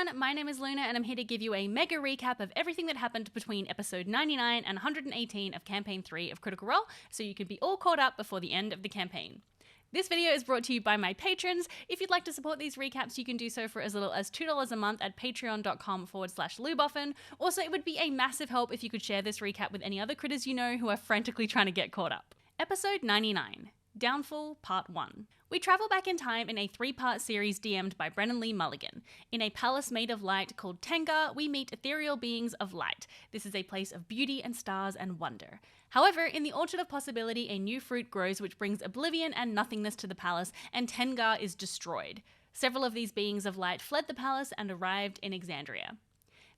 everyone, my name is Luna and I'm here to give you a mega recap of everything that happened between episode 99 and 118 of campaign 3 of Critical Role, so you can be all caught up before the end of the campaign. This video is brought to you by my patrons. If you'd like to support these recaps, you can do so for as little as $2 a month at patreon.com/Luboffin. Also, it would be a massive help if you could share this recap with any other critters you know who are frantically trying to get caught up. Episode 99. Downfall Part 1. We travel back in time in a 3-part series DM'd by Brennan Lee Mulligan. In a palace made of light called Thankyou, we meet ethereal beings of light. This is a place of beauty and stars and wonder. However, in the Orchard of Possibility, a new fruit grows which brings oblivion and nothingness to the palace, and Thankyou is destroyed. Several of these beings of light fled the palace and arrived in Exandria.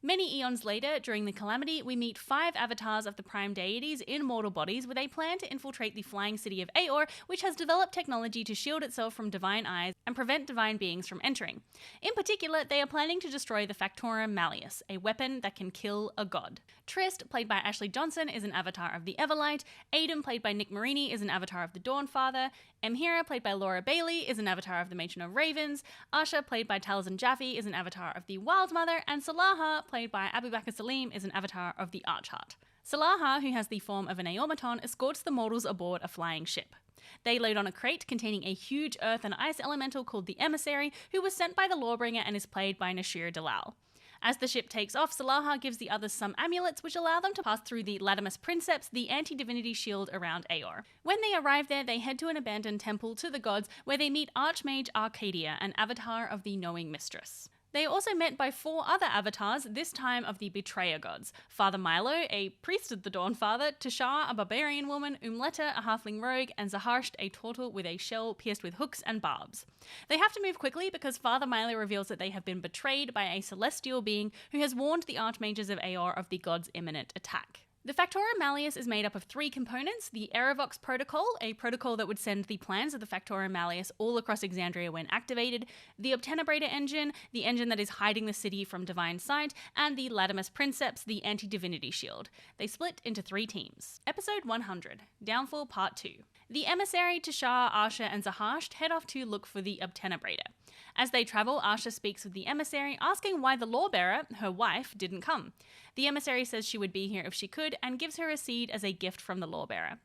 Many eons later, during the Calamity, we meet 5 avatars of the Prime Deities in mortal bodies with a plan to infiltrate the flying city of Aor, which has developed technology to shield itself from divine eyes and prevent divine beings from entering. In particular, they are planning to destroy the Factorum Malleus, a weapon that can kill a god. Trist, played by Ashley Johnson, is an avatar of the Everlight. Aidan, played by Nick Marini, is an avatar of the Dawnfather. Emhira, played by Laura Bailey, is an avatar of the Matron of Ravens. Asha, played by Taliesin Jaffe, is an avatar of the Wildmother. And Salaha, played by Abu Bakr Salim, is an avatar of the Archheart. Salaha, who has the form of an Aormaton, escorts the mortals aboard a flying ship. They load on a crate containing a huge earth and ice elemental called the Emissary, who was sent by the Lawbringer and is played by Nashir Dalal. As the ship takes off, Salaha gives the others some amulets which allow them to pass through the Latimus Princeps, the anti-divinity shield around Aor. When they arrive there, they head to an abandoned temple to the gods where they meet Archmage Arcadia, an avatar of the Knowing Mistress. They are also met by 4 other avatars, this time of the Betrayer gods. Father Milo, a priest of the Dawnfather, Tashar, a barbarian woman, Umletta, a halfling rogue, and Zaharsht, a turtle with a shell pierced with hooks and barbs. They have to move quickly because Father Milo reveals that they have been betrayed by a celestial being who has warned the Archmages of Aor of the god's imminent attack. The Factorum Malleus is made up of 3 components: the Erevox Protocol, a protocol that would send the plans of the Factorum Malleus all across Exandria when activated, the Obtenebrator Engine, the engine that is hiding the city from divine sight, and the Latimus Princeps, the anti-divinity shield. They split into 3 teams. Episode 100, Downfall Part 2. The Emissary, Tashar, Asha, and Zaharsht head off to look for the Obtenebrator. As they travel, Asha speaks with the Emissary, asking why the Lawbearer, her wife, didn't come. The Emissary says she would be here if she could, and gives her a seed as a gift from the Lawbearer.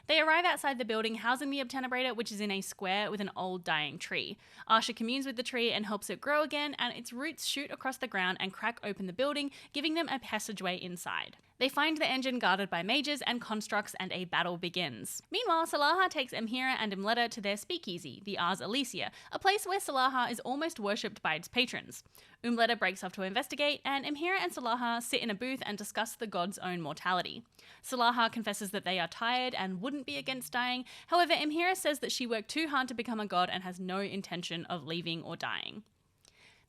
They arrive outside the building housing the Obtenebrator, which is in a square with an old dying tree. Asha communes with the tree and helps it grow again, and its roots shoot across the ground and crack open the building, giving them a passageway inside. They find the engine guarded by mages and constructs, and a battle begins. Meanwhile, Salaha takes Emhira and Umletta to their speakeasy, the Ars Elysia, a place where Salaha is almost worshipped by its patrons. Umletta breaks off to investigate, and Emhira and Salaha sit in a booth and discuss the god's own mortality. Salaha confesses that they are tired and wouldn't be against dying. However, Emhira says that she worked too hard to become a god and has no intention of leaving or dying.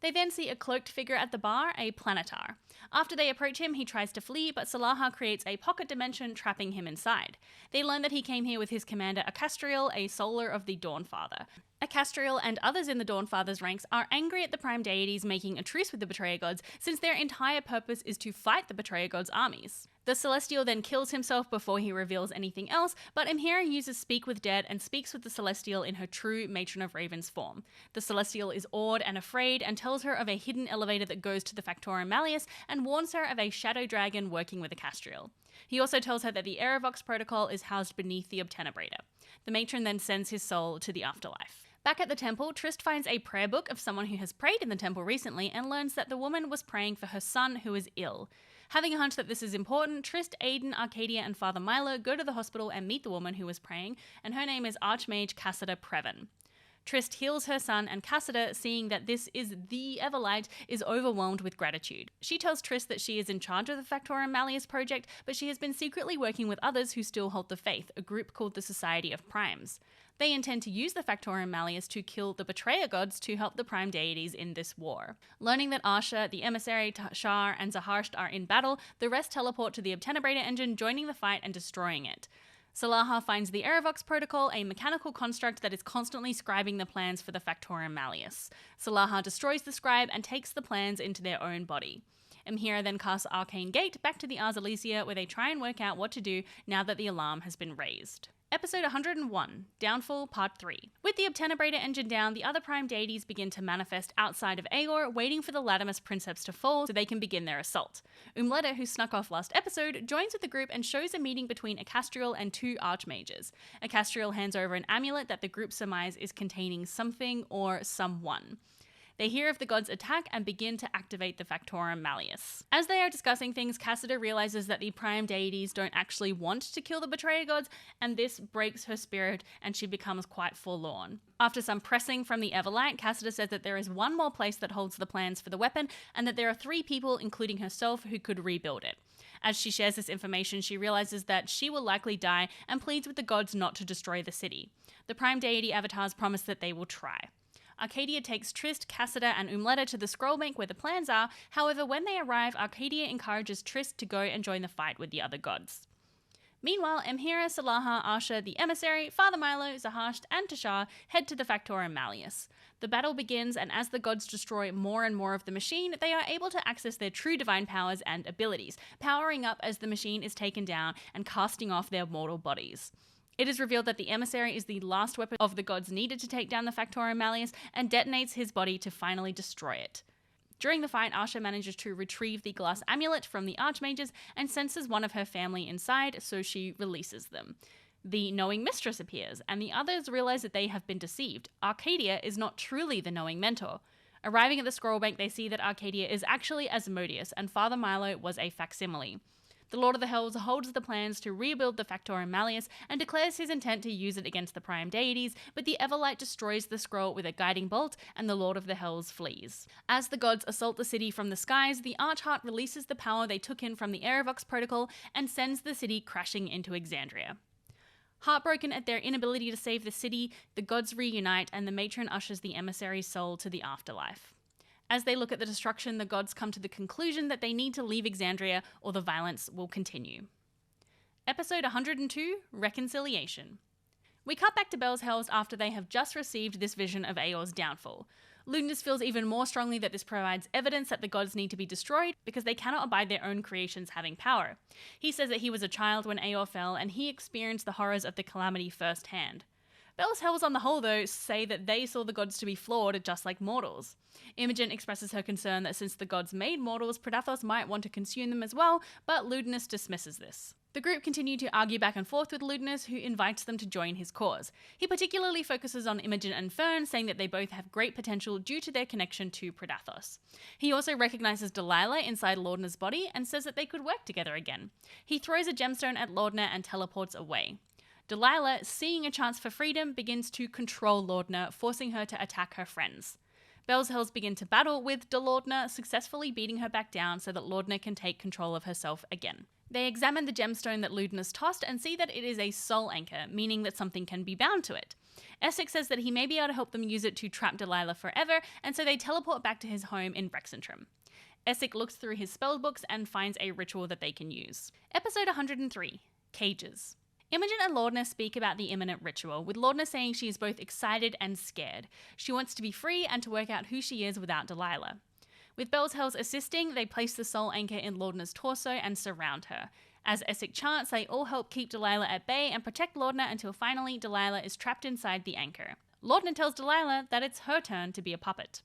They then see a cloaked figure at the bar, a Planetar. After they approach him, he tries to flee, but Salaha creates a pocket dimension, trapping him inside. They learn that he came here with his commander Acastriel, a solar of the Dawnfather. Acastriel and others in the Dawnfather's ranks are angry at the Prime Deities making a truce with the Betrayer gods, since their entire purpose is to fight the Betrayer gods' armies. The Celestial then kills himself before he reveals anything else, but Emhira uses Speak with Dead and speaks with the Celestial in her true Matron of Ravens form. The Celestial is awed and afraid and tells her of a hidden elevator that goes to the Factorum Malleus and warns her of a shadow dragon working with Acastriel. He also tells her that the Erevox Protocol is housed beneath the Obtenebrator. The Matron then sends his soul to the afterlife. Back at the temple, Trist finds a prayer book of someone who has prayed in the temple recently and learns that the woman was praying for her son who is ill. Having a hunch that this is important, Trist, Aidan, Arcadia, and Father Milo go to the hospital and meet the woman who was praying, and her name is Archmage Cassida Previn. Trist heals her son, and Cassida, seeing that this is the Everlight, is overwhelmed with gratitude. She tells Trist that she is in charge of the Factorum Malleus project, but she has been secretly working with others who still hold the faith, a group called the Society of Primes. They intend to use the Factorum Malleus to kill the Betrayer gods to help the Prime Deities in this war. Learning that Asha, the Emissary, Tashar, and Zaharsht are in battle, the rest teleport to the Obtenebrator engine, joining the fight and destroying it. Salaha finds the Erevox Protocol, a mechanical construct that is constantly scribing the plans for the Factorum Malleus. Salaha destroys the scribe and takes the plans into their own body. Emhira then casts Arcane Gate back to the Ars Elysia, where they try and work out what to do now that the alarm has been raised. Episode 101, Downfall Part 3. With the Obtenebrator engine down, the other Prime deities begin to manifest outside of Aegor, waiting for the Latimus Princeps to fall so they can begin their assault. Umletta, who snuck off last episode, joins with the group and shows a meeting between Acastriel and two Archmages. Acastriel hands over an amulet that the group surmise is containing something or someone. They hear of the gods' attack and begin to activate the Factorum Malleus. As they are discussing things, Cassida realizes that the Prime deities don't actually want to kill the Betrayer gods, and this breaks her spirit and she becomes quite forlorn. After some pressing from the Everlight, Cassida says that there is one more place that holds the plans for the weapon, and that there are 3 people, including herself, who could rebuild it. As she shares this information, she realizes that she will likely die and pleads with the gods not to destroy the city. The Prime deity avatars promise that they will try. Arcadia takes Trist, Cassida, and Umletta to the Scrollbank where the plans are. However, when they arrive, Arcadia encourages Trist to go and join the fight with the other gods. Meanwhile, Emhira, Salaha, Asha, the Emissary, Father Milo, Zahasht, and Tashar head to the Factorum Malleus. The battle begins, and as the gods destroy more and more of the machine, they are able to access their true divine powers and abilities, powering up as the machine is taken down and casting off their mortal bodies. It is revealed that the Emissary is the last weapon of the gods needed to take down the Factorum Malleus and detonates his body to finally destroy it. During the fight, Asha manages to retrieve the glass amulet from the Archmages and senses one of her family inside, so she releases them. The Knowing Mistress appears, and the others realize that they have been deceived. Arcadia is not truly the Knowing Mentor. Arriving at the Scrollbank, they see that Arcadia is actually Asmodeus, and Father Milo was a facsimile. The Lord of the Hells holds the plans to rebuild the Factorum Malleus and declares his intent to use it against the Prime deities, but the Everlight destroys the scroll with a guiding bolt and the Lord of the Hells flees. As the gods assault the city from the skies, the Archheart releases the power they took in from the Aerovox protocol and sends the city crashing into Exandria. Heartbroken at their inability to save the city, the gods reunite and the matron ushers the emissary's soul to the afterlife. As they look at the destruction, the gods come to the conclusion that they need to leave Exandria or the violence will continue. Episode 102, Reconciliation. We cut back to Bell's Hells after they have just received this vision of Aeor's downfall. Ludinus feels even more strongly that this provides evidence that the gods need to be destroyed because they cannot abide their own creations having power. He says that he was a child when Aeor fell and he experienced the horrors of the calamity firsthand. Bell's Hells on the whole, though, say that they saw the gods to be flawed just like mortals. Imogen expresses her concern that since the gods made mortals, Predathos might want to consume them as well, but Ludinus dismisses this. The group continue to argue back and forth with Ludinus, who invites them to join his cause. He particularly focuses on Imogen and Fern, saying that they both have great potential due to their connection to Predathos. He also recognizes Delilah inside Laudna's body and says that they could work together again. He throws a gemstone at Laudna and teleports away. Delilah, seeing a chance for freedom, begins to control Laudna, forcing her to attack her friends. Bell's Hells begin to battle with Laudna, successfully beating her back down so that Laudna can take control of herself again. They examine the gemstone that Ludinus tossed and see that it is a soul anchor, meaning that something can be bound to it. Essex says that he may be able to help them use it to trap Delilah forever, and so they teleport back to his home in Brexentrum. Essex looks through his spellbooks and finds a ritual that they can use. Episode 103, Cages. Imogen and Laudna speak about the imminent ritual, with Laudna saying she is both excited and scared. She wants to be free and to work out who she is without Delilah. With Bell's Hells assisting, they place the soul anchor in Laudna's torso and surround her. As Essex chants, they all help keep Delilah at bay and protect Laudna until finally Delilah is trapped inside the anchor. Laudna tells Delilah that it's her turn to be a puppet.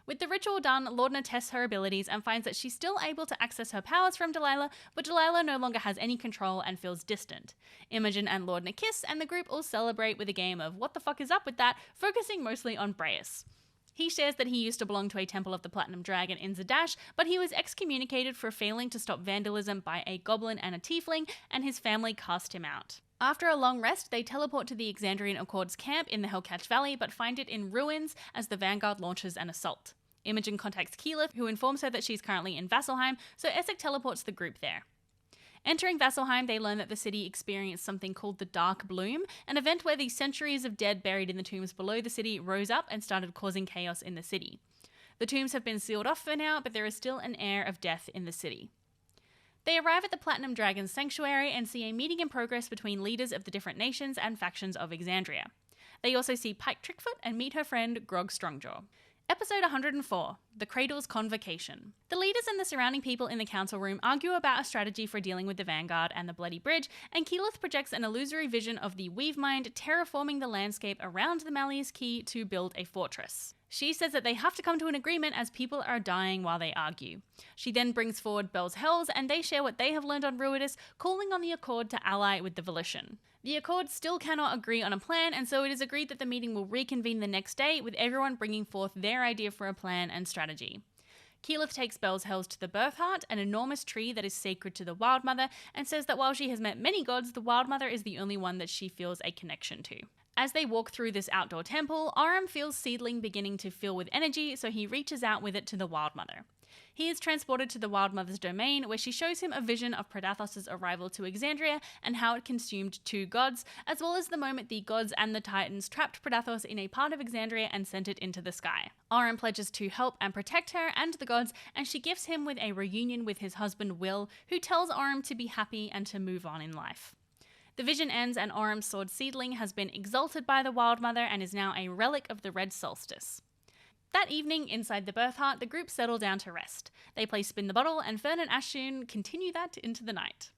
With the ritual done, Laudna tests her abilities and finds that she's still able to access her powers from Delilah, but Delilah no longer has any control and feels distant. Imogen and Laudna kiss, and the group all celebrate with a game of what the fuck is up with that, focusing mostly on Breus. He shares that he used to belong to a temple of the Platinum Dragon in Zadash, but he was excommunicated for failing to stop vandalism by a goblin and a tiefling, and his family cast him out. After a long rest, they teleport to the Exandrian Accord's camp in the Hellcatch Valley, but find it in ruins as the Vanguard launches an assault. Imogen contacts Keyleth, who informs her that she's currently in Vasselheim, so Essex teleports the group there. Entering Vasselheim, they learn that the city experienced something called the Dark Bloom, an event where the centuries of dead buried in the tombs below the city rose up and started causing chaos in the city. The tombs have been sealed off for now, but there is still an air of death in the city. They arrive at the Platinum Dragon's sanctuary and see a meeting in progress between leaders of the different nations and factions of Exandria. They also see Pike Trickfoot and meet her friend Grog Strongjaw. Episode 104, The Cradle's Convocation. The leaders and the surrounding people in the council room argue about a strategy for dealing with the Vanguard and the Bloody Bridge, and Keyleth projects an illusory vision of the Weave Mind terraforming the landscape around the Malleus Key to build a fortress. She says that they have to come to an agreement as people are dying while they argue. She then brings forward Bell's Hells, and they share what they have learned on Ruidus, calling on the Accord to ally with the Volition. The Accord still cannot agree on a plan, and so it is agreed that the meeting will reconvene the next day, with everyone bringing forth their idea for a plan and strategy. Keyleth takes Bell's Hells to the Birth Heart, an enormous tree that is sacred to the Wild Mother, and says that while she has met many gods, the Wild Mother is the only one that she feels a connection to. As they walk through this outdoor temple, Aram feels Seedling beginning to fill with energy, so he reaches out with it to the Wild Mother. He is transported to the Wild Mother's domain, where she shows him a vision of Predathos' arrival to Exandria and how it consumed 2 gods, as well as the moment the gods and the Titans trapped Predathos in a part of Exandria and sent it into the sky. Aram pledges to help and protect her and the gods, and she gifts him with a reunion with his husband Will, who tells Aram to be happy and to move on in life. The vision ends and Aram's sword Seedling has been exalted by the Wild Mother and is now a relic of the Red Solstice. That evening, inside the Birth Heart, the group settle down to rest. They play Spin the Bottle, and Fern and Ashtun continue that into the night.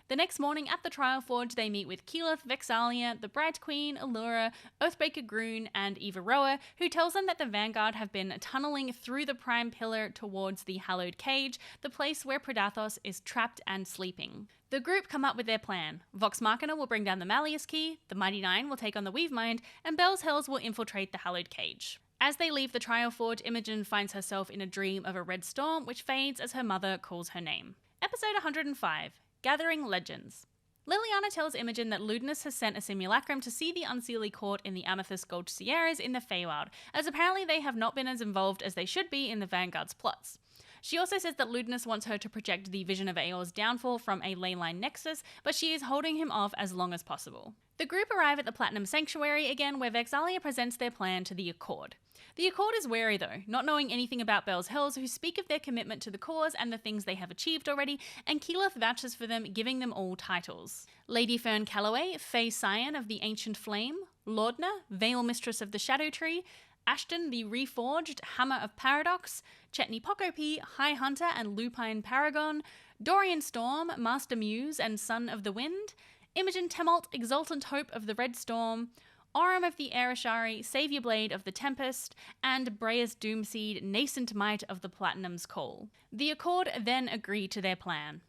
The next morning, at the Trial Forge, they meet with Keyleth, Vexalia, the Bright Queen, Allura, Oathbreaker Groon, and Eva Roa, who tells them that the Vanguard have been tunneling through the Prime Pillar towards the Hallowed Cage, the place where Predathos is trapped and sleeping. The group come up with their plan. Vox Machina will bring down the Malleus Key, the Mighty Nine will take on the Weave Mind, and Bell's Hells will infiltrate the Hallowed Cage. As they leave the Trial Forge, Imogen finds herself in a dream of a red storm, which fades as her mother calls her name. Episode 105, Gathering Legends. Liliana tells Imogen that Ludinus has sent a simulacrum to see the Unseelie Court in the Amethyst Gulch Sierras in the Feywild, as apparently they have not been as involved as they should be in the Vanguard's plots. She also says that Ludinus wants her to project the vision of Aor's downfall from a leyline nexus, but she is holding him off as long as possible. The group arrive at the Platinum Sanctuary again, where Vexalia presents their plan to the Accord. The Accord is wary though, not knowing anything about Bell's Hells, who speak of their commitment to the cause and the things they have achieved already, and Keyleth vouches for them, giving them all titles. Lady Fern Calloway, Fey Scion of the Ancient Flame, Lordna, Veil Mistress of the Shadow Tree, Ashton, the Reforged Hammer of Paradox, Chetney Pocopi, High Hunter and Lupine Paragon, Dorian Storm, Master Muse and Son of the Wind, Imogen Temalt, Exultant Hope of the Red Storm, Aram of the Ereshari, Saviour Blade of the Tempest, and Brea's Doomseed, Nascent Might of the Platinum's Call. The Accord then agree to their plan.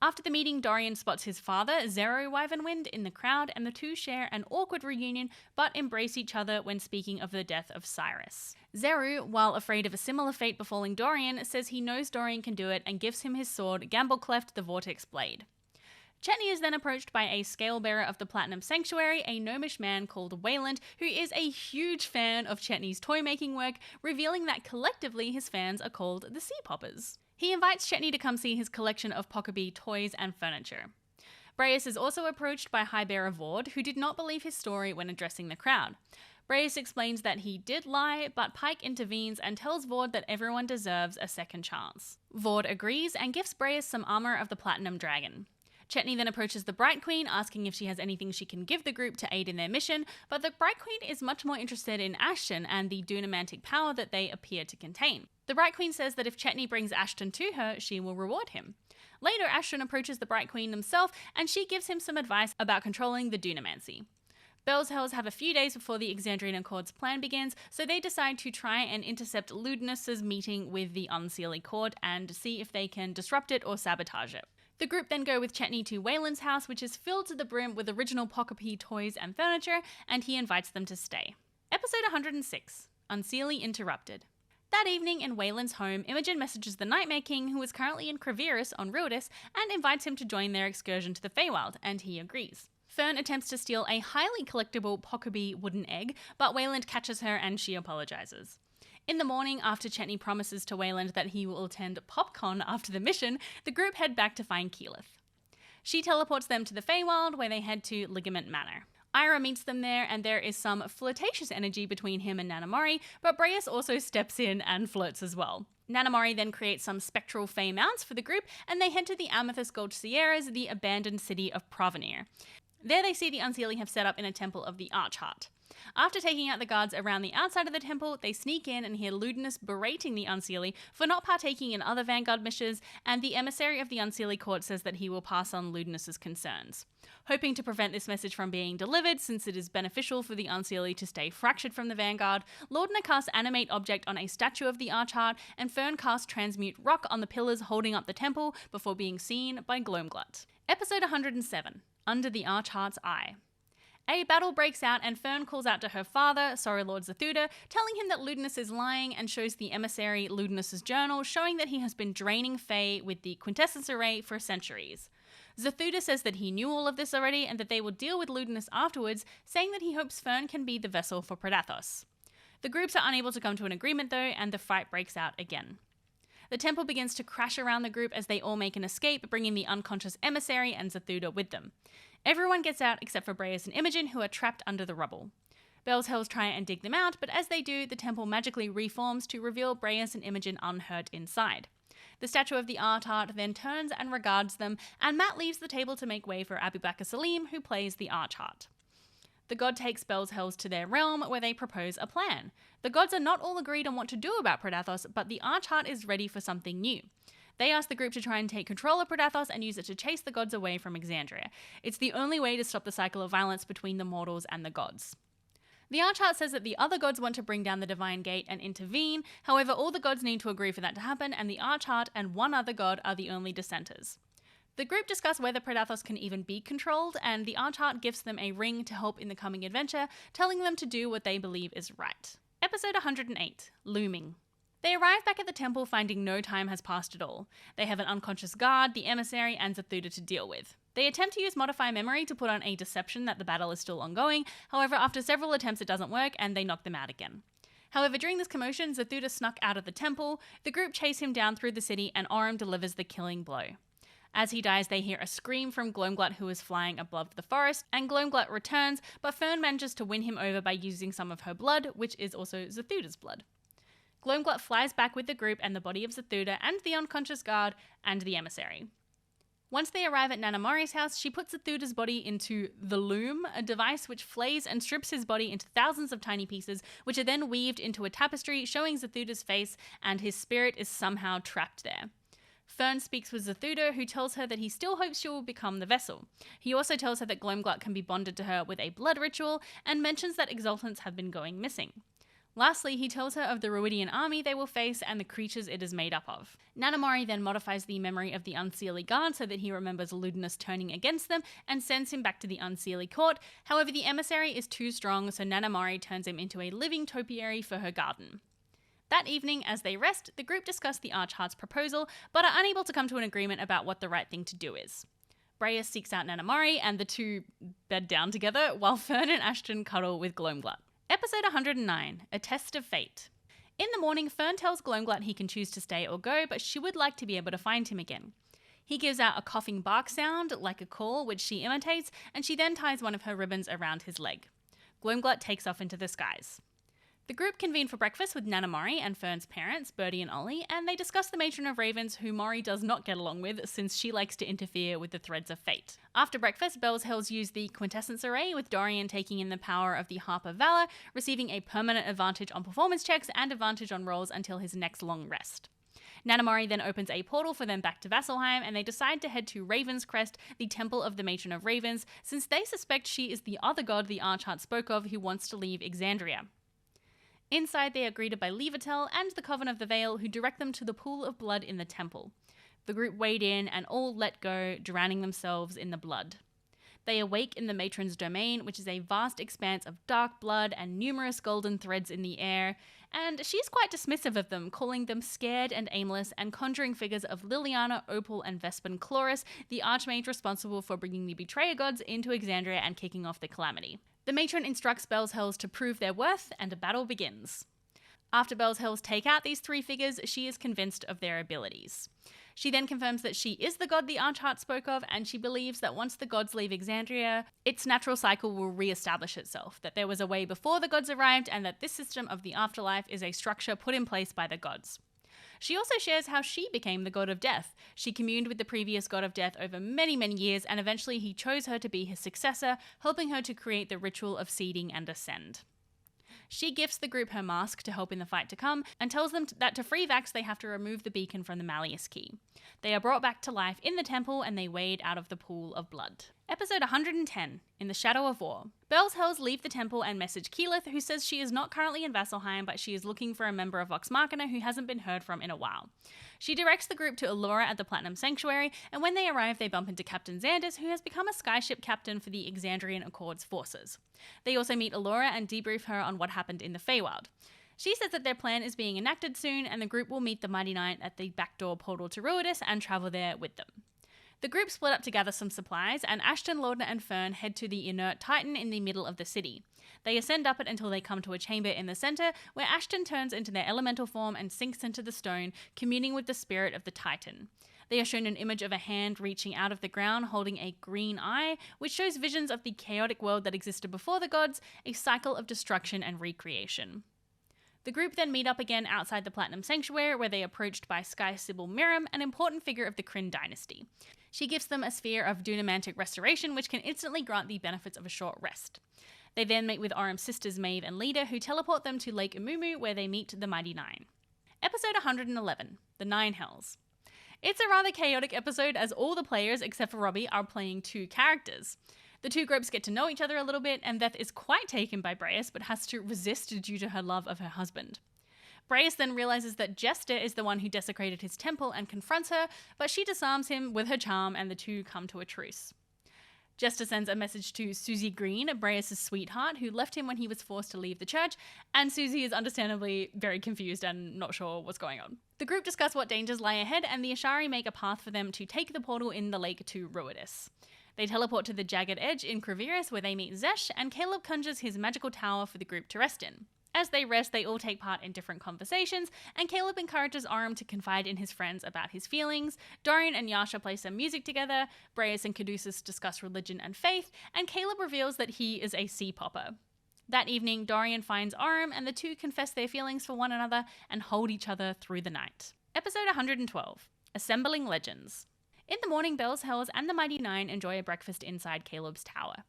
After the meeting, Dorian spots his father, Zero Wyvernwind, in the crowd, and the two share an awkward reunion, but embrace each other when speaking of the death of Cyrus. Zeru, while afraid of a similar fate befalling Dorian, says he knows Dorian can do it and gives him his sword, Gamble-Cleft the Vortex Blade. Chetney is then approached by a scale-bearer of the Platinum Sanctuary, a gnomish man called Wayland, who is a huge fan of Chetney's toy-making work, revealing that collectively his fans are called the Sea Poppers. He invites Chetney to come see his collection of Pockabee toys and furniture. Breas is also approached by Highbearer Vord, who did not believe his story when addressing the crowd. Breas explains that he did lie, but Pike intervenes and tells Vord that everyone deserves a second chance. Vord agrees and gives Breas some armor of the Platinum Dragon. Chetney then approaches the Bright Queen, asking if she has anything she can give the group to aid in their mission, but the Bright Queen is much more interested in Ashton and the dunamantic power that they appear to contain. The Bright Queen says that if Chetney brings Ashton to her, she will reward him. Later, Ashton approaches the Bright Queen himself, and she gives him some advice about controlling the dunamancy. Bell's Hells have a few days before the Exandrian Accord's plan begins, so they decide to try and intercept Ludinus's meeting with the Unseelie Court and see if they can disrupt it or sabotage it. The group then go with Chetney to Wayland's house, which is filled to the brim with original Pockapee toys and furniture, and he invites them to stay. Episode 106, Unseelie Interrupted. That evening in Wayland's home, Imogen messages the Nightmare King, who is currently in Crevirus on Ruidus, and invites him to join their excursion to the Feywild, and he agrees. Fern attempts to steal a highly collectible Pockabee wooden egg, but Wayland catches her and she apologizes. In the morning, after Chetney promises to Wayland that he will attend PopCon after the mission, the group head back to find Keyleth. She teleports them to the Feywild, where they head to Ligament Manor. Ira meets them there, and there is some flirtatious energy between him and Nanamori, but Breas also steps in and flirts as well. Nanamori then creates some spectral Fey mounts for the group, and they head to the Amethyst Gulch Sierras, the abandoned city of Provenir. There they see the Unseelie have set up in a temple of the Archheart. After taking out the guards around the outside of the temple, they sneak in and hear Ludinus berating the Unseelie for not partaking in other Vanguard missions, and the emissary of the Unseelie court says that he will pass on Ludinus's concerns. Hoping to prevent this message from being delivered, since it is beneficial for the Unseelie to stay fractured from the Vanguard, Laudna casts Animate Object on a statue of the Archheart, and Fern casts Transmute Rock on the pillars holding up the temple before being seen by Gloamglut. Episode 107, Under the Archheart's Eye. A battle breaks out and Fern calls out to her father, Sorry Lord Zathuda, telling him that Ludinus is lying, and shows the emissary Ludinus's journal, showing that he has been draining Fae with the Quintessence Array for centuries. Zathuda says that he knew all of this already and that they will deal with Ludinus afterwards, saying that he hopes Fern can be the vessel for Predathos. The groups are unable to come to an agreement though, and the fight breaks out again. The temple begins to crash around the group as they all make an escape, bringing the unconscious emissary and Zathuda with them. Everyone gets out except for Breas and Imogen, who are trapped under the rubble. Bell's Hells try and dig them out, but as they do, the temple magically reforms to reveal Breas and Imogen unhurt inside. The statue of the Archheart then turns and regards them, and Matt leaves the table to make way for Abubakar Salim, who plays the Archheart. The god takes Bell's Hells to their realm, where they propose a plan. The gods are not all agreed on what to do about Predathos, but the Archheart is ready for something new. They ask the group to try and take control of Predathos and use it to chase the gods away from Exandria. It's the only way to stop the cycle of violence between the mortals and the gods. The Archheart says that the other gods want to bring down the Divine Gate and intervene, however all the gods need to agree for that to happen, and the Archheart and one other god are the only dissenters. The group discuss whether Predathos can even be controlled, and the Archheart gives them a ring to help in the coming adventure, telling them to do what they believe is right. Episode 108, Looming. They arrive back at the temple finding no time has passed at all. They have an unconscious guard, the emissary, and Zathuda to deal with. They attempt to use Modify Memory to put on a deception that the battle is still ongoing, however after several attempts it doesn't work and they knock them out again. However, during this commotion, Zathuda snuck out of the temple, the group chase him down through the city, and Orim delivers the killing blow. As he dies, they hear a scream from Gloamglut, who is flying above the forest, and Gloamglut returns, but Fern manages to win him over by using some of her blood, which is also Zathuda's blood. Gloamglut flies back with the group and the body of Zathuda and the unconscious guard and the emissary. Once they arrive at Nanamori's house, she puts Zathuda's body into the loom, a device which flays and strips his body into thousands of tiny pieces, which are then weaved into a tapestry showing Zathuda's face, and his spirit is somehow trapped there. Fern speaks with Zathuda, who tells her that he still hopes she will become the vessel. He also tells her that Gloamglut can be bonded to her with a blood ritual, and mentions that exaltants have been going missing. Lastly, he tells her of the Ruidian army they will face and the creatures it is made up of. Nanamori then modifies the memory of the Unseelie guard so that he remembers Ludinus turning against them and sends him back to the Unseelie court. However, the emissary is too strong, so Nanamori turns him into a living topiary for her garden. That evening, as they rest, the group discuss the Archheart's proposal, but are unable to come to an agreement about what the right thing to do is. Breas seeks out Nanamori, and the two bed down together, while Fern and Ashton cuddle with Gloamglut. Episode 109, A Test of Fate. In the morning, Fern tells Gloamglut he can choose to stay or go, but she would like to be able to find him again. He gives out a coughing bark sound, like a call, which she imitates, and she then ties one of her ribbons around his leg. Gloamglut takes off into the skies. The group convene for breakfast with Nanamori and Fern's parents, Birdie and Ollie, and they discuss the Matron of Ravens, who Mori does not get along with since she likes to interfere with the threads of fate. After breakfast, Bell's Hells use the Quintessence Array, with Dorian taking in the power of the Harp of Valor, receiving a permanent advantage on performance checks and advantage on rolls until his next long rest. Nanamori then opens a portal for them back to Vasselheim, and they decide to head to Raven's Crest, the temple of the Matron of Ravens, since they suspect she is the other god the Archheart spoke of who wants to leave Exandria. Inside, they are greeted by Levitel and the Coven of the Veil, who direct them to the pool of blood in the temple. The group wade in and all let go, drowning themselves in the blood. They awake in the Matron's domain, which is a vast expanse of dark blood and numerous golden threads in the air, and she's quite dismissive of them, calling them scared and aimless, and conjuring figures of Liliana, Opal, and Vespin Chloris, the archmage responsible for bringing the Betrayer gods into Exandria and kicking off the Calamity. The Matron instructs Bell's Hells to prove their worth, and a battle begins. After Bell's Hells take out these three figures, she is convinced of their abilities. She then confirms that she is the god the Archheart spoke of, and she believes that once the gods leave Exandria, its natural cycle will re-establish itself, that there was a way before the gods arrived, and that this system of the afterlife is a structure put in place by the gods. She also shares how she became the god of death. She communed with the previous god of death over many, many years, and eventually he chose her to be his successor, helping her to create the ritual of seeding and ascend. She gifts the group her mask to help in the fight to come, and tells them that to free Vax they have to remove the beacon from the Malleus Key. They are brought back to life in the temple, and they wade out of the pool of blood. Episode 110, In the Shadow of War. Belle's Hells leave the temple and message Keyleth, who says she is not currently in Vasselheim, but she is looking for a member of Vox Machina who hasn't been heard from in a while. She directs the group to Allura at the Platinum Sanctuary, and when they arrive they bump into Captain Xandis, who has become a skyship captain for the Exandrian Accord's forces. They also meet Allura and debrief her on what happened in the Feywild. She says that their plan is being enacted soon, and the group will meet the Mighty Knight at the backdoor portal to Ruidus and travel there with them. The group split up to gather some supplies, and Ashton, Lordna and Fern head to the inert Titan in the middle of the city. They ascend up it until they come to a chamber in the center, where Ashton turns into their elemental form and sinks into the stone, communing with the spirit of the Titan. They are shown an image of a hand reaching out of the ground holding a green eye, which shows visions of the chaotic world that existed before the gods, a cycle of destruction and recreation. The group then meet up again outside the Platinum Sanctuary, where they are approached by Sky Sybil Miram, an important figure of the Kryn dynasty. She gives them a sphere of dunamantic restoration, which can instantly grant the benefits of a short rest. They then meet with Orym's sisters Maeve and Leda, who teleport them to Lake Umumu, where they meet the Mighty Nine. Episode 111, The Nine Hells. It's a rather chaotic episode, as all the players, except for Robbie, are playing two characters. The two groups get to know each other a little bit, and Beth is quite taken by Breas, but has to resist due to her love of her husband. Breas then realizes that Jester is the one who desecrated his temple and confronts her, but she disarms him with her charm, and the two come to a truce. Jester sends a message to Susie Green, Breas' sweetheart, who left him when he was forced to leave the church, and Susie is understandably very confused and not sure what's going on. The group discuss what dangers lie ahead, and the Ashari make a path for them to take the portal in the lake to Ruidus. They teleport to the Jagged Edge in Kraviris, where they meet Zesh, and Caleb conjures his magical tower for the group to rest in. As they rest, they all take part in different conversations, and Caleb encourages Orym to confide in his friends about his feelings. Dorian and Yasha play some music together, Breas and Caduceus discuss religion and faith, and Caleb reveals that he is a sea popper. That evening, Dorian finds Orym, and the two confess their feelings for one another and hold each other through the night. Episode 112, Assembling Legends. In the morning, Belle's Hells and the Mighty Nine enjoy a breakfast inside Caleb's tower.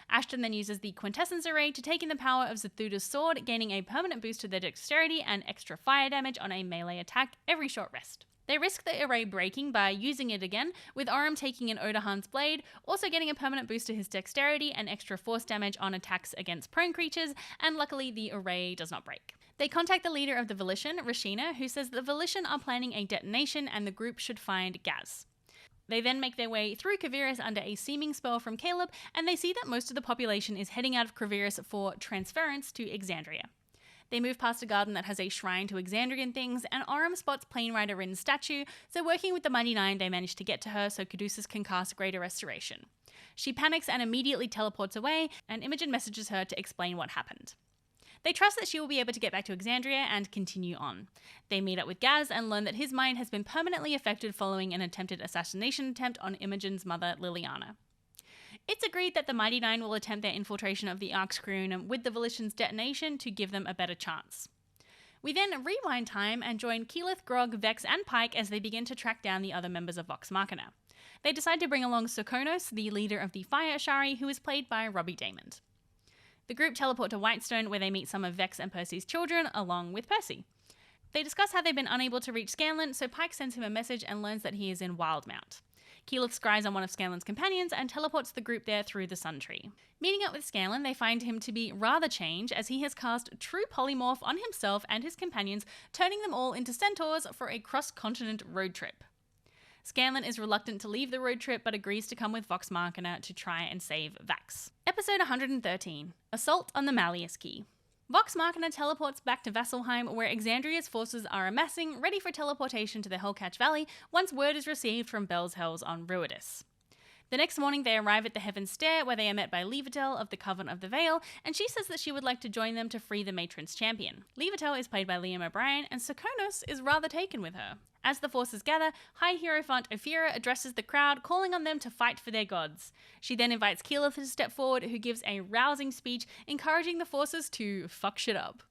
Ashton then uses the Quintessence Array to take in the power of Zethuda's sword, gaining a permanent boost to their dexterity and extra fire damage on a melee attack every short rest. They risk the array breaking by using it again, with Orym taking in Odahan's blade, also getting a permanent boost to his dexterity and extra force damage on attacks against prone creatures, and luckily the array does not break. They contact the leader of the Volition, Rashina, who says the Volition are planning a detonation and the group should find Gaz. They then make their way through Kraviris under a seeming spell from Caleb, and they see that most of the population is heading out of Kraviris for transference to Exandria. They move past a garden that has a shrine to Exandrian things, and Orym spots Plane Rider Rin's statue, so working with the Mighty Nine they manage to get to her so Caduceus can cast Greater Restoration. She panics and immediately teleports away, and Imogen messages her to explain what happened. They trust that she will be able to get back to Exandria and continue on. They meet up with Gaz and learn that his mind has been permanently affected following an attempted assassination attempt on Imogen's mother, Liliana. It's agreed that the Mighty Nine will attempt their infiltration of the Arxcreunum with the Volition's detonation to give them a better chance. We then rewind time and join Keyleth, Grog, Vex, and Pike as they begin to track down the other members of Vox Machina. They decide to bring along Sokonos, the leader of the Fire Ashari, who is played by Robbie Daymond. The group teleport to Whitestone, where they meet some of Vex and Percy's children, along with Percy. They discuss how they've been unable to reach Scanlan, so Pike sends him a message and learns that he is in Wildmount. Keyleth scries on one of Scanlan's companions and teleports the group there through the Sun Tree. Meeting up with Scanlan, they find him to be rather changed, as he has cast true polymorph on himself and his companions, turning them all into centaurs for a cross-continent road trip. Scanlan is reluctant to leave the road trip, but agrees to come with Vox Machina to try and save Vax. Episode 113, Assault on the Malleus Key. Vox Machina teleports back to Vasselheim, where Exandria's forces are amassing, ready for teleportation to the Hellcatch Valley once word is received from Belle's Hells on Ruidus. The next morning they arrive at the Heaven's Stair, where they are met by Levitel of the Coven of the Veil, and she says that she would like to join them to free the Matron's champion. Levitel is played by Liam O'Brien, and Sokonos is rather taken with her. As the forces gather, High Hierophant Ophira addresses the crowd, calling on them to fight for their gods. She then invites Keyleth to step forward, who gives a rousing speech encouraging the forces to fuck shit up.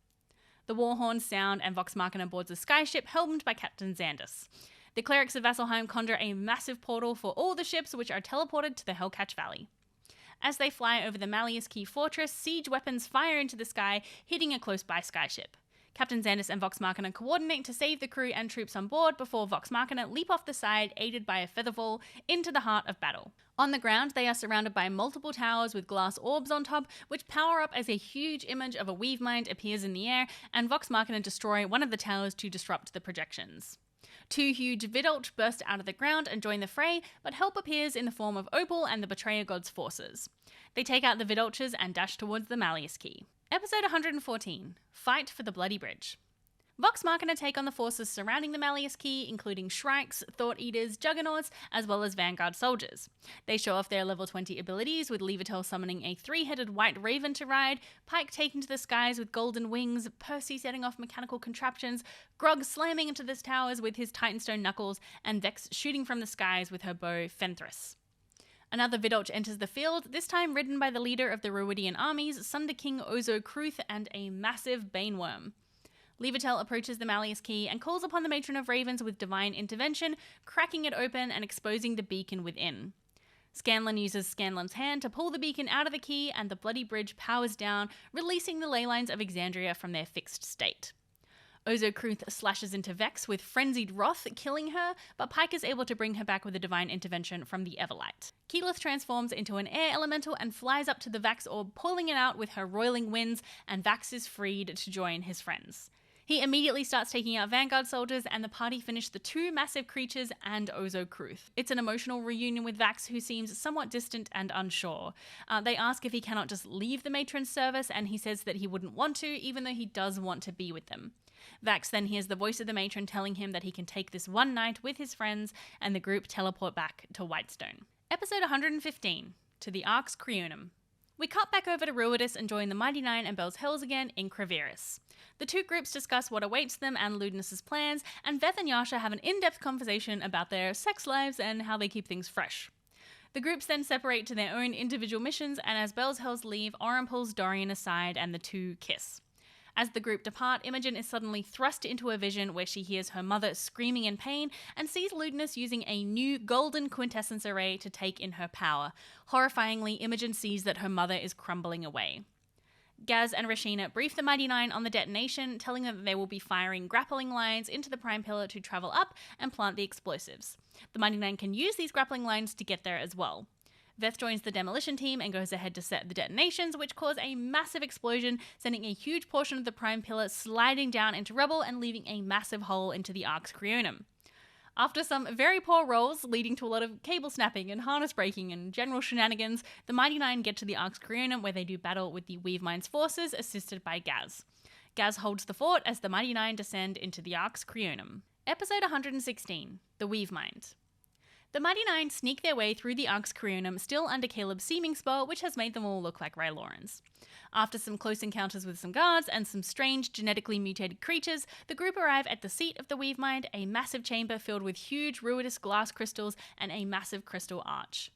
The war horns sound and Vox Machina boards a skyship helmed by Captain Xandus. The clerics of Vasselheim conjure a massive portal for all the ships, which are teleported to the Hellcatch Valley. As they fly over the Malleus Key fortress, siege weapons fire into the sky, hitting a close-by skyship. Captain Xandus and Vox Machina coordinate to save the crew and troops on board before Vox Machina leap off the side, aided by a featherfall, into the heart of battle. On the ground, they are surrounded by multiple towers with glass orbs on top, which power up as a huge image of a Weavemind appears in the air, and Vox Machina destroy one of the towers to disrupt the projections. Two huge Vidulch burst out of the ground and join the fray, but help appears in the form of Opal and the Betrayer God's forces. They take out the Vidulches and dash towards the Malleus Key. Episode 114, Fight for the Bloody Bridge. Vox Machina take on the forces surrounding the Malleus Key, including Shrikes, Thought Eaters, Juggernauts, as well as Vanguard soldiers. They show off their level 20 abilities, with Levitel summoning a 3-headed white raven to ride, Pike taking to the skies with golden wings, Percy setting off mechanical contraptions, Grog slamming into the towers with his Titanstone knuckles, and Vex shooting from the skies with her bow Fenthras. Another Vidulch enters the field, this time ridden by the leader of the Ruidian armies, Sunder King Ozo Kruth, and a massive Baneworm. Levitel approaches the Malleus Key and calls upon the Matron of Ravens with divine intervention, cracking it open and exposing the beacon within. Scanlan uses Scanlan's hand to pull the beacon out of the key, and the bloody bridge powers down, releasing the ley lines of Exandria from their fixed state. Ozo Kruth slashes into Vex with frenzied wrath, killing her, but Pike is able to bring her back with a divine intervention from the Everlight. Keyleth transforms into an air elemental and flies up to the Vax orb, pulling it out with her roiling winds, and Vax is freed to join his friends. He immediately starts taking out Vanguard soldiers, and the party finish the two massive creatures and Ozo Kruth. It's an emotional reunion with Vax, who seems somewhat distant and unsure. They ask if he cannot just leave the matron's service, and he says that he wouldn't want to, even though he does want to be with them. Vax then hears the voice of the matron telling him that he can take this one night with his friends, and the group teleport back to Whitestone. Episode 115, To the Arx Creonum. We cut back over to Ruidus and join the Mighty Nine and Bel's Hells again in Craveris. The two groups discuss what awaits them and Ludinus's plans, and Veth and Yasha have an in-depth conversation about their sex lives and how they keep things fresh. The groups then separate to their own individual missions, and as Bel's Hells leave, Orin pulls Dorian aside and the two kiss. As the group depart, Imogen is suddenly thrust into a vision where she hears her mother screaming in pain and sees Ludinus using a new golden quintessence array to take in her power. Horrifyingly, Imogen sees that her mother is crumbling away. Gaz and Rashina brief the Mighty Nine on the detonation, telling them that they will be firing grappling lines into the Prime Pillar to travel up and plant the explosives. The Mighty Nine can use these grappling lines to get there as well. Veth joins the demolition team and goes ahead to set the detonations, which cause a massive explosion, sending a huge portion of the Prime Pillar sliding down into rubble and leaving a massive hole into the Arx Creonum. After some very poor rolls, leading to a lot of cable snapping and harness breaking and general shenanigans, the Mighty Nine get to the Arx Creonum, where they do battle with the Weavemind's forces, assisted by Gaz. Gaz holds the fort as the Mighty Nine descend into the Arx Creonum. Episode 116, The Weavemind. The Mighty Nine sneak their way through the Arx Creonum, still under Caleb's seeming spell, which has made them all look like Rylorans. After some close encounters with some guards and some strange genetically mutated creatures, the group arrive at the seat of the Weavemind, a massive chamber filled with huge Ruidus glass crystals and a massive crystal arch.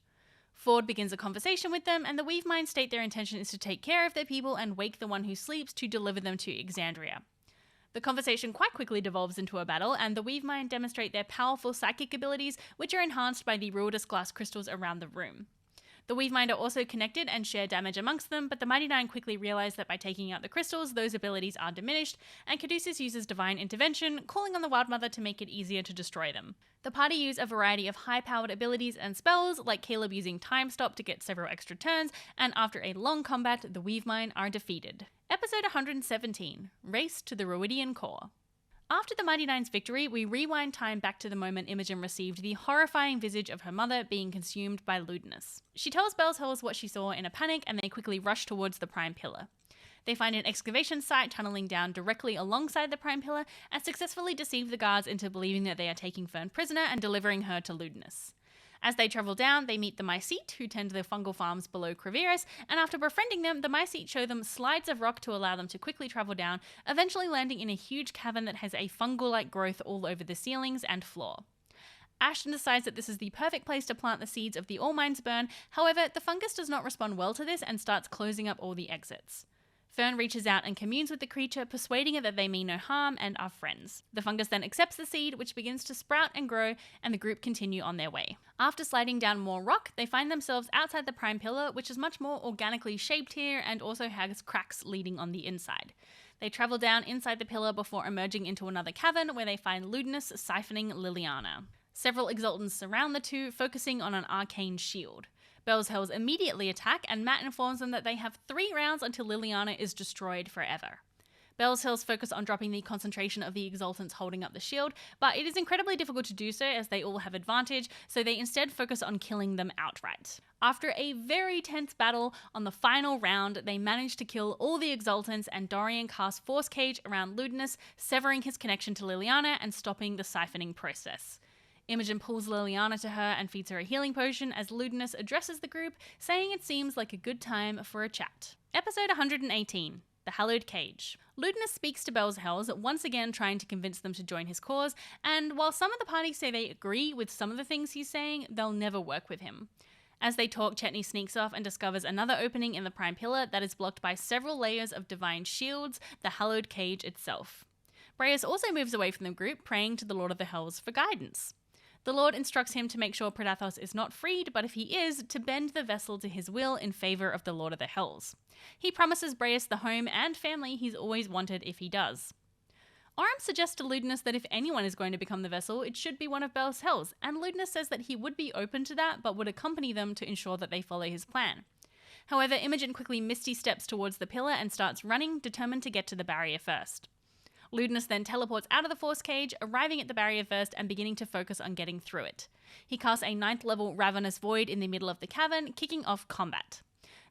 Ford begins a conversation with them, and the Weavemind state their intention is to take care of their people and wake the one who sleeps to deliver them to Exandria. The conversation quite quickly devolves into a battle, and the Weavemind demonstrate their powerful psychic abilities, which are enhanced by the Ruidus glass crystals around the room. The Weavemind are also connected and share damage amongst them, but the Mighty Nine quickly realize that by taking out the crystals, those abilities are diminished, and Caduceus uses divine intervention, calling on the Wildmother to make it easier to destroy them. The party use a variety of high-powered abilities and spells, like Caleb using Time Stop to get several extra turns, and after a long combat, the Weavemind are defeated. Episode 117, Race to the Ruidian Core. After the Mighty Nine's victory, we rewind time back to the moment Imogen received the horrifying visage of her mother being consumed by Ludinus. She tells Bel's Hells what she saw in a panic, and they quickly rush towards the Prime Pillar. They find an excavation site tunneling down directly alongside the Prime Pillar and successfully deceive the guards into believing that they are taking Fern prisoner and delivering her to Ludinus. As they travel down, they meet the Mycete, who tend the fungal farms below Craveris, and after befriending them, the Mycete show them slides of rock to allow them to quickly travel down, eventually landing in a huge cavern that has a fungal-like growth all over the ceilings and floor. Ashton decides that this is the perfect place to plant the seeds of the All Minds Burn, however, the fungus does not respond well to this and starts closing up all the exits. Fern reaches out and communes with the creature, persuading it that they mean no harm and are friends. The fungus then accepts the seed, which begins to sprout and grow, and the group continue on their way. After sliding down more rock, they find themselves outside the prime pillar, which is much more organically shaped here and also has cracks leading on the inside. They travel down inside the pillar before emerging into another cavern where they find Ludinus siphoning Liliana. Several exaltants surround the two, focusing on an arcane shield. Bell's Hells immediately attack, and Matt informs them that they have 3 rounds until Liliana is destroyed forever. Bell's Hells focus on dropping the concentration of the exaltants holding up the shield, but it is incredibly difficult to do so as they all have advantage, so they instead focus on killing them outright. After a very tense battle, on the final round, they manage to kill all the exaltants, and Dorian casts Force Cage around Ludinus, severing his connection to Liliana and stopping the siphoning process. Imogen pulls Liliana to her and feeds her a healing potion as Ludinus addresses the group, saying it seems like a good time for a chat. Episode 118, The Hallowed Cage. Ludinus speaks to Bell's Hells, once again trying to convince them to join his cause, and while some of the party say they agree with some of the things he's saying, they'll never work with him. As they talk, Chetney sneaks off and discovers another opening in the prime pillar that is blocked by several layers of divine shields, the Hallowed Cage itself. Breas also moves away from the group, praying to the Lord of the Hells for guidance. The Lord instructs him to make sure Predathos is not freed, but if he is, to bend the vessel to his will in favour of the Lord of the Hells. He promises Breas the home and family he's always wanted if he does. Oram suggests to Ludinus that if anyone is going to become the vessel, it should be one of Bell's Hells, and Ludinus says that he would be open to that, but would accompany them to ensure that they follow his plan. However, Imogen quickly misty steps towards the pillar and starts running, determined to get to the barrier first. Ludinus then teleports out of the Force Cage, arriving at the barrier first and beginning to focus on getting through it. He casts a 9th level Ravenous Void in the middle of the cavern, kicking off combat.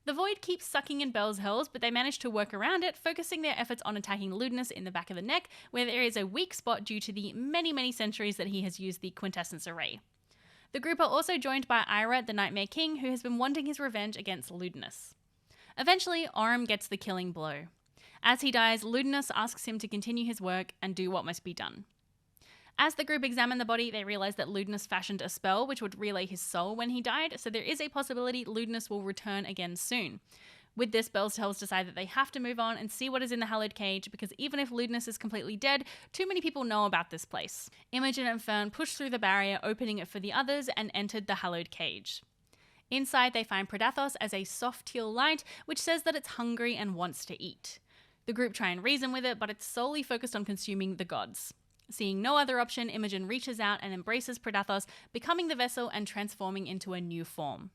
The Void keeps sucking in Bell's Hells, but they manage to work around it, focusing their efforts on attacking Ludinus in the back of the neck, where there is a weak spot due to the many centuries that he has used the Quintessence Array. The group are also joined by Ira, the Nightmare King, who has been wanting his revenge against Ludinus. Eventually, Oram gets the killing blow. As he dies, Ludinus asks him to continue his work and do what must be done. As the group examine the body, they realize that Ludinus fashioned a spell which would relay his soul when he died, so there is a possibility Ludinus will return again soon. With this, Bell's Hells decide that they have to move on and see what is in the Hallowed Cage, because even if Ludinus is completely dead, too many people know about this place. Imogen and Fern push through the barrier, opening it for the others, and entered the Hallowed Cage. Inside, they find Predathos as a soft teal light, which says that it's hungry and wants to eat. The group try and reason with it, but it's solely focused on consuming the gods. Seeing no other option, Imogen reaches out and embraces Predathos, becoming the vessel and transforming into a new form.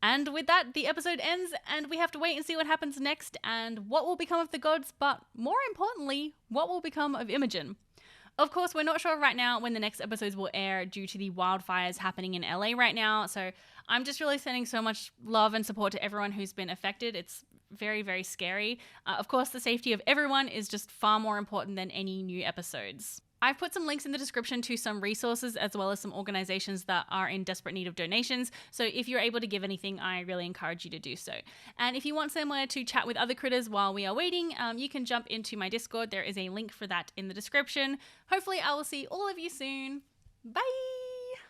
And with that, the episode ends, and we have to wait and see what happens next, and what will become of the gods, but more importantly, what will become of Imogen. Of course, we're not sure right now when the next episodes will air due to the wildfires happening in LA right now, so I'm just really sending so much love and support to everyone who's been affected. It's very scary. Of course, the safety of everyone is just far more important than any new episodes. I've put some links in the description to some resources as well as some organizations that are in desperate need of donations, so if you're able to give anything, I really encourage you to do so. And if you want somewhere to chat with other critters while we are waiting, you can jump into my Discord. There is a link for that in the description. Hopefully I will see all of you soon. Bye!